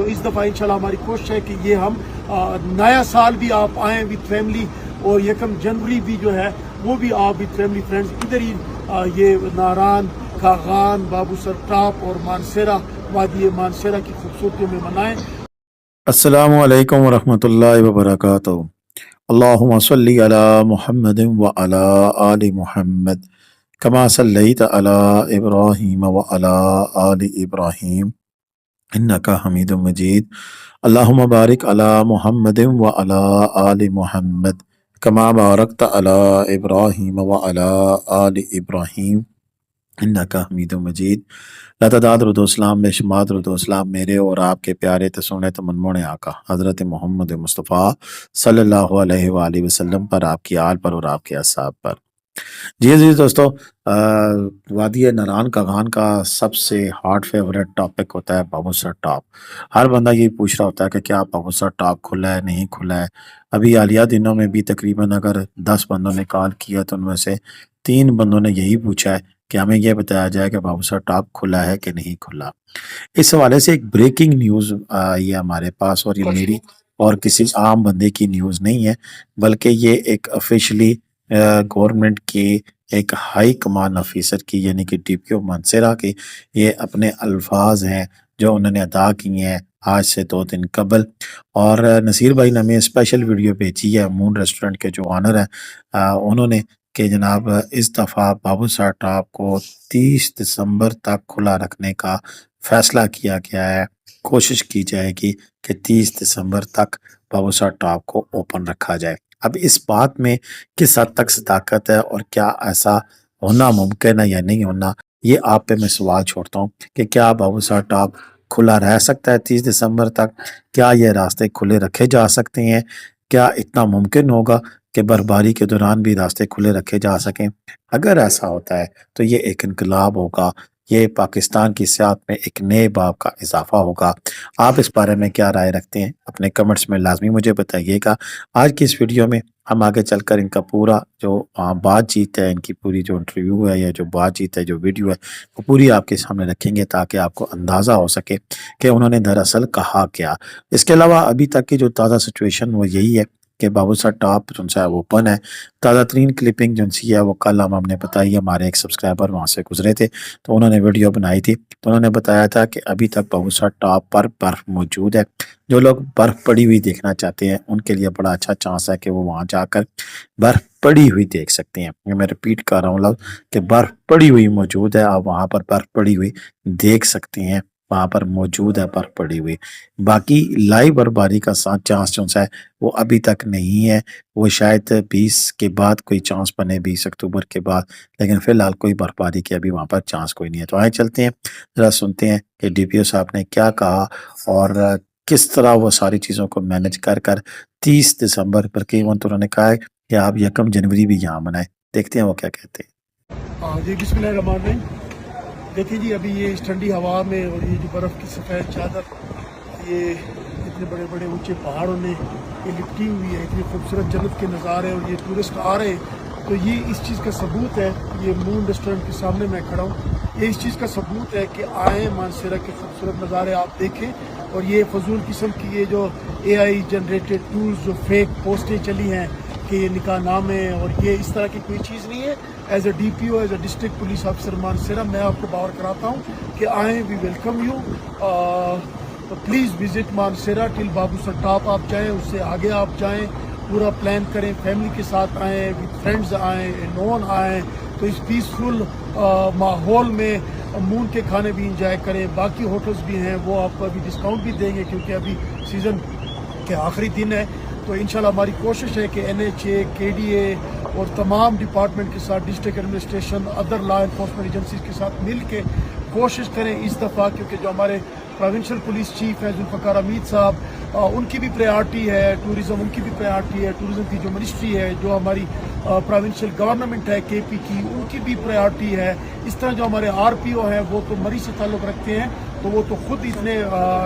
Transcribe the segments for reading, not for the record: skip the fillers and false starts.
इस दफ़ा इंशाल्लाह हमारी कोशिश है कि ये हम नया साल भी आप आएँ विद फैमिली, और 1 जनवरी भी जो है वो भी आप विद फैमिली फ्रेंड्स इधर ही ये नारान, खागान, बाबू सर टॉप और मानसेरा, वादी मानसेरा की खूबसूरतियों में मनाएं। अस्सलामु अलैकुम वरहमतुल्लाहि वबरकातुहू। अल्लाहुम्मा सल्लि अला मुहम्मदिन व अला आलि मुहम्मद कमा सल्लैत अला इब्राहीम व अला आलि इब्राहीम इन्नका हमीदुम मजीद। अल्लाहुम्मा बारिक अला मुहम्मदिन व अला आलि मुहम्मद कमा बारकत अला इब्राहीम व अला आलि इब्राहीम इन्नका हमीदुम मजीद। लतादाद रुदोसलाम बेशुमार रुदोसलाम मेरे और आपके प्यारे तसोने तमन्मोने आका हज़रत मोहम्मद मुस्तफ़ा सल्लल्लाहु अलैहि वालैहि वसल्लम पर, आपकी आल पर और आपके असहाब पर। जी दोस्तों, वादी नारान कागान का सबसे हॉट फेवरेट टॉपिक होता है बाबूसर टॉप। हर बंदा ये पूछ रहा होता है कि क्या बाबूसर टॉप खुला है, नहीं खुला है। अभी हालिया दिनों में भी तकरीबन अगर 10 बंदों ने कॉल किया तो उनमें से 3 बंदों ने यही पूछा है कि हमें यह बताया जाए कि बाबूसर टॉप खुला है कि नहीं खुला। इस हवाले से एक ब्रेकिंग न्यूज़ आई है हमारे पास, और ये मेरी और किसी आम बंदे की न्यूज़ नहीं है, बल्कि ये एक ऑफिशियली गवर्नमेंट की एक हाई कमान ऑफिसर की यानी कि डीपीओ मानसेरा के ये अपने अल्फाज हैं जो उन्होंने अदा किए हैं आज से 2 दिन कबल। और नसीर भाई ने हमें स्पेशल वीडियो भेजी है मून रेस्टोरेंट के जो ऑनर हैं, उन्होंने कि जनाब इस दफ़ा बाबूसर टॉप को 30 दिसंबर तक खुला रखने का फैसला किया गया है। कोशिश की जाएगी कि 30 दिसंबर तक बाबूसर टॉप को ओपन रखा जाए। अब इस बात में किस हद तक सदाकत है और क्या ऐसा होना मुमकिन है या नहीं होना, ये आप पे मैं सवाल छोड़ता हूँ कि क्या बाबूसर टॉप खुला रह सकता है 30 दिसंबर तक? क्या ये रास्ते खुले रखे जा सकते हैं? क्या इतना मुमकिन होगा कि बर्फबारी के दौरान भी रास्ते खुले रखे जा सकें? अगर ऐसा होता है तो ये एक इनकलाब होगा, ये पाकिस्तान की सियासत में एक नए बाब का इजाफा होगा। आप इस बारे में क्या राय रखते हैं? अपने कमेंट्स में लाजमी मुझे बताइएगा। आज की इस वीडियो में हम आगे चलकर इनका पूरा जो बातचीत है, इनकी पूरी जो इंटरव्यू है या जो बातचीत है, जो वीडियो है, वो पूरी आपके सामने रखेंगे ताकि आपको अंदाज़ा हो सके कि उन्होंने दरअसल कहा क्या। इसके अलावा अभी तक की जो ताज़ा सिचुएशन वो यही है कि बाबूसर टॉप जो है वो ओपन है। ताज़ा तरीन क्लिपिंग जो सी है वो कल हमने बताई, हमारे एक सब्सक्राइबर वहाँ से गुजरे थे तो उन्होंने वीडियो बनाई थी, तो उन्होंने बताया था कि अभी तक बाबूसर टॉप पर बर्फ़ मौजूद है। जो लोग बर्फ़ पड़ी हुई देखना चाहते हैं उनके लिए बड़ा अच्छा चांस है कि वो वहाँ जाकर बर्फ़ पड़ी हुई देख सकते हैं। मैं रिपीट कर रहा हूँ लफ्ज़ कि बर्फ़ पड़ी हुई मौजूद है, आप वहाँ पर बर्फ़ पड़ी हुई देख सकते हैं, वहाँ पर मौजूद है बर्फ़ पड़ी हुई। बाकी लाइव बर्फबारी का चांस जो है वो अभी तक नहीं है, वो शायद 20 के बाद कोई चांस बने, 20 अक्टूबर के बाद, लेकिन फ़िलहाल कोई बर्फबारी के अभी वहाँ पर चांस कोई नहीं है। तो आए चलते हैं ज़रा सुनते हैं कि डीपीओ साहब ने क्या कहा और किस तरह वो सारी चीज़ों को मैनेज कर कर 30 दिसंबर पर तो उन्होंने कहा है कि आप 1 जनवरी भी यहाँ मनाएं। देखते हैं वो क्या कहते हैं। जी बिस्मिल्लाहिर्रहमानिर्रहीम। देखिए जी, अभी ये इस ठंडी हवा में और ये जो बर्फ़ की सफ़ेद चादर, ये इतने बड़े बड़े ऊंचे पहाड़ों ने ये लिपटी हुई है, इतनी खूबसूरत जन्नत के नज़ारे, और ये टूरिस्ट आ रहे हैं, तो ये इस चीज़ का सबूत है। ये मून रेस्टोरेंट के सामने मैं खड़ा हूँ, ये इस चीज़ का सबूत है कि आए मानसेरा के खूबसूरत नज़ारे आप देखें। और ये फजूल किस्म की ये जो AI जनरेटेड टूल्स, जो फेक पोस्टें चली हैं कि ये निकाह नामे, और ये इस तरह की कोई चीज़ नहीं है। As a DPO, as a district police officer Mansehra, मैं आपको बावर कराता हूँ कि आएँ, वी वेलकम यू। तो please visit Mansehra till Babusar top आप जाएँ, उससे आगे आप जाएँ, पूरा प्लान करें, फैमिली के साथ आएँ, विद फ्रेंड्स आएँ, नॉन आएँ, तो इस पीसफुल माहौल में मून के खाने भी इंजॉय करें। बाकी होटल्स भी हैं, वो आपको अभी डिस्काउंट भी देंगे क्योंकि अभी सीज़न के आखिरी दिन है। तो इंशाल्लाह हमारी कोशिश है कि NHA, KDA और तमाम डिपार्टमेंट के साथ, district administration, other law enforcement agencies के साथ मिल के कोशिश करें इस दफ़ा, क्योंकि जो हमारे प्रोविंशियल पुलिस चीफ हैं जुल्फ़िकार हमीद साहब, उनकी भी प्रायोरिटी है टूरिज़्म, उनकी भी प्रायोरिटी है टूरिज़्म की जो मिनिस्ट्री है, जो हमारी प्रोविंशियल गवर्नमेंट है KP की, उनकी भी प्रायोरिटी है। इस तरह जो हमारे RPO हैं वो तो मरी से ताल्लुक़ रखते हैं, तो वो तो ख़ुद इतने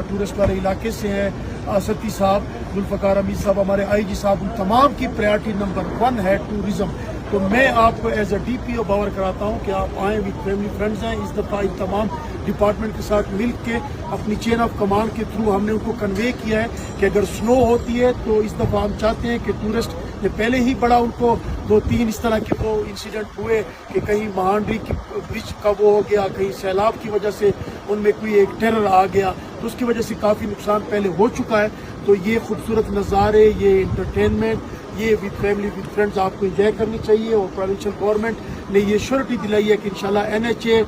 टूरिस्ट वाले इलाके से हैं। सती साहब, जुल्फ़िकार हमीद साहब, हमारे IG साहब, उन तमाम की प्रायोरिटी नंबर 1 है टूरिज़्म। تو میں آپ کو ایز اے ڈی پی او باور کراتا ہوں کہ آپ آئیں وتھ فیملی فرینڈز ہیں. اس دفعہ ان تمام ڈپارٹمنٹ کے ساتھ مل کے اپنی چین آف کمانڈ کے تھرو ہم نے ان کو کنوے کیا ہے کہ اگر سنو ہوتی ہے تو اس دفعہ ہم چاہتے ہیں کہ ٹورسٹ نے پہلے ہی بڑا ان کو 2-3 اس طرح کے وہ انسیڈنٹ ہوئے کہ کہیں مہانڈری کی برج کا وہ ہو گیا, کہیں سیلاب کی وجہ سے ان میں کوئی ایک ٹیرر آ گیا, تو اس کی وجہ سے کافی نقصان پہلے ہو چکا ہے. تو یہ خوبصورت نظارے, یہ انٹرٹینمنٹ, یہ وتھ فیملی وتھ فرینڈز آپ کو انجوائے کرنی چاہیے. اور پروونشل گورنمنٹ نے یہ شیورٹی دلائی ہے کہ انشاءاللہ NHA,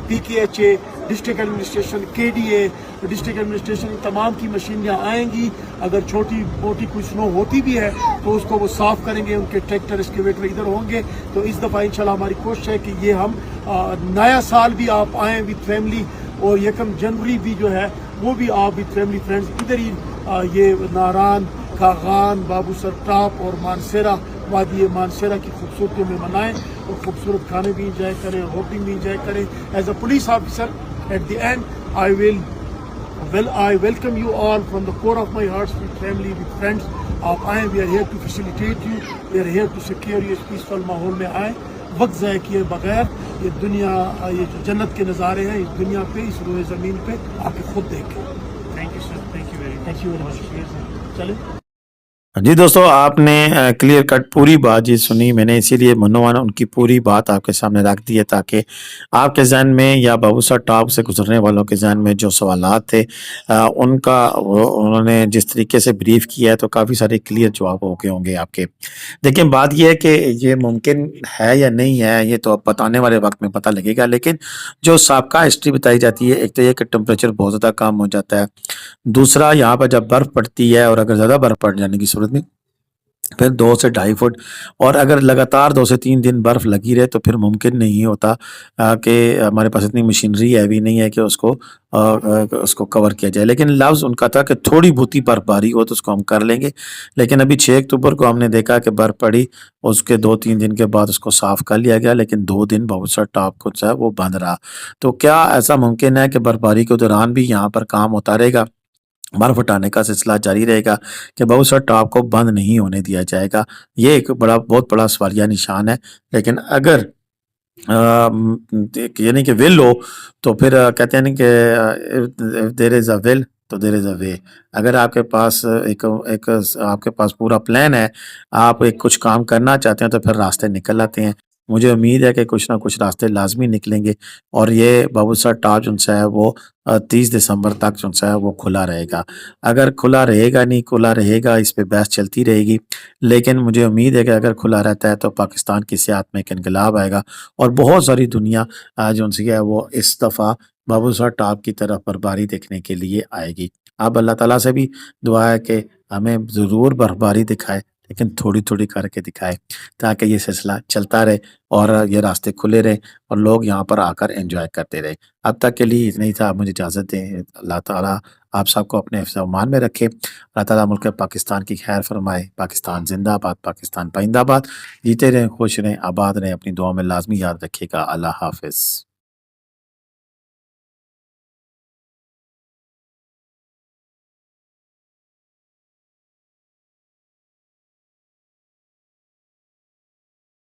PKHA, district administration, KDA, district administration, ان تمام کی مشینریاں آئیں گی. اگر چھوٹی موٹی کوئی سنو ہوتی بھی ہے تو اس کو وہ صاف کریں گے, ان کے ٹریکٹر ایکسکیویٹر ادھر ہوں گے. تو اس دفعہ انشاءاللہ ہماری کوشش ہے کہ یہ ہم نیا سال بھی آپ آئیں وتھ فیملی, اور 1 جنوری بھی جو ہے وہ بھی آپ وتھ فیملی فرینڈز ادھر ہی یہ ناران, کاغان, بابو سر ٹاپ اور مانسیرا, وادی مانسیرا کی خوبصورتیوں میں منائیں اور خوبصورت کھانے بھی انجوائے کریں, ہوٹنگ بھی انجوائے کریں. As a police officer at the end I welcome you all from the core of my heart with family, with friends. آپ آئیں, we are here to facilitate you, we are here to secure you. اس peaceful ماحول میں آئیں, وقت ضائع کیے بغیر. یہ دنیا, یہ جو جنت کے نظارے ہیں اس دنیا پہ, اس روئے زمین پہ آ کے خود دیکھیں. Thank you sir, thank you very much. چلیں. جی دوستو, آپ نے کلیئر کٹ پوری بات جی سنی. میں نے اسی لیے منوان ان کی پوری بات آپ کے سامنے رکھ دی ہے تاکہ آپ کے ذہن میں یا بابوسر ٹاپ سے گزرنے والوں کے ذہن میں جو سوالات تھے ان کا انہوں نے جس طریقے سے بریف کیا ہے تو کافی سارے کلیئر جواب ہو گئے ہوں گے آپ کے. دیکھیں بات یہ ہے کہ یہ ممکن ہے یا نہیں ہے یہ تو اب بتانے والے وقت میں پتہ لگے گا, لیکن جو سابقہ ہسٹری بتائی جاتی ہے, ایک تو یہ کہ ٹمپریچر بہت زیادہ کم ہو جاتا ہے, دوسرا یہاں پر جب برف پڑتی ہے اور اگر زیادہ برف پڑ جانے کی صورت میں پھر 2 سے 2.5 فٹ, اور اگر لگاتار 2 سے 3 دن برف لگی رہے تو پھر ممکن نہیں ہوتا کہ ہمارے پاس اتنی مشینری ہیوی نہیں ہے کہ اس کو کور کیا جائے. لیکن لفظ ان کا تھا کہ تھوڑی بہتی برف باری ہو تو اس کو ہم کر لیں گے. لیکن ابھی 6 اکتوبر کو ہم نے دیکھا کہ برف پڑی, اس کے 2-3 دن کے بعد اس کو صاف کر لیا گیا, لیکن 2 دن بابوسر ٹاپ کو جو ہے وہ بند رہا. تو کیا ایسا ممکن ہے کہ برف باری کے دوران بھی یہاں پر کام ہوتا رہے گا, برف ہٹانے کا سلسلہ جاری رہے گا کہ بابوسر ٹاپ کو بند نہیں ہونے دیا جائے گا؟ یہ ایک بہت بڑا سوالیہ نشان ہے. لیکن اگر یعنی کہ ول ہو تو پھر کہتے ہیں کہ دیر از اے ول تو دیر از اے وے. اگر آپ کے پاس آپ کے پاس پورا پلان ہے, آپ کچھ کام کرنا چاہتے ہیں تو پھر راستے نکل آتے ہیں. مجھے امید ہے کہ کچھ نہ کچھ راستے لازمی نکلیں گے, اور یہ بابوسر ٹاپ جو ہے وہ 30 دسمبر تک جو ہے وہ کھلا رہے گا. اگر کھلا رہے گا نہیں کھلا رہے گا, اس پہ بحث چلتی رہے گی, لیکن مجھے امید ہے کہ اگر کھلا رہتا ہے تو پاکستان کی سیاحت میں ایک انقلاب آئے گا, اور بہت ساری دنیا جو ہے وہ اس دفعہ بابوسر ٹاپ کی طرف برفباری دیکھنے کے لیے آئے گی. اب اللہ تعالیٰ سے بھی دعا ہے کہ ہمیں ضرور برفباری دکھائے, لیکن تھوڑی تھوڑی کر کے دکھائے تاکہ یہ سلسلہ چلتا رہے اور یہ راستے کھلے رہے اور لوگ یہاں پر آ کر انجوائے کرتے رہے. اب تک کے لیے اتنا ہی تھا, مجھے اجازت دیں. اللہ تعالیٰ آپ سب کو اپنے حفظ و امان میں رکھے. اللہ تعالیٰ ملک پاکستان کی خیر فرمائے. پاکستان زندہ آباد, پاکستان پائندہ آباد. جیتے رہیں, خوش رہیں, آباد رہیں. اپنی دعا میں لازمی یاد رکھیے گا. اللہ حافظ.